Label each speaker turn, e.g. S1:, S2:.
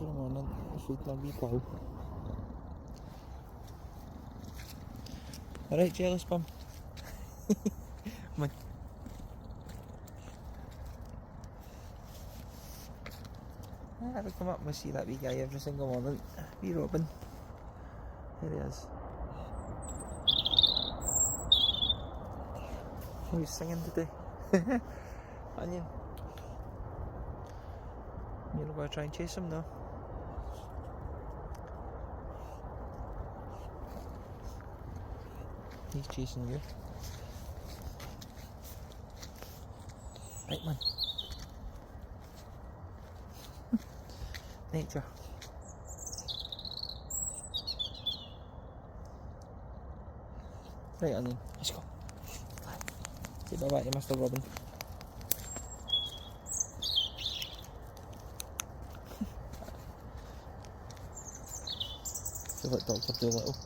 S1: in the morning, feeding on wee bowl. Alright, jealous bum. Come on. I'll come up and see that wee guy every single morning. Wee Robin. There he is. Oh, he's singing today. Onion. You're not going to try and chase him now. He's chasing you. Right, man. Nature. Right, Onion. Let's go. Say bye-bye to Mr. Robin. Feel like Dr. Dolittle.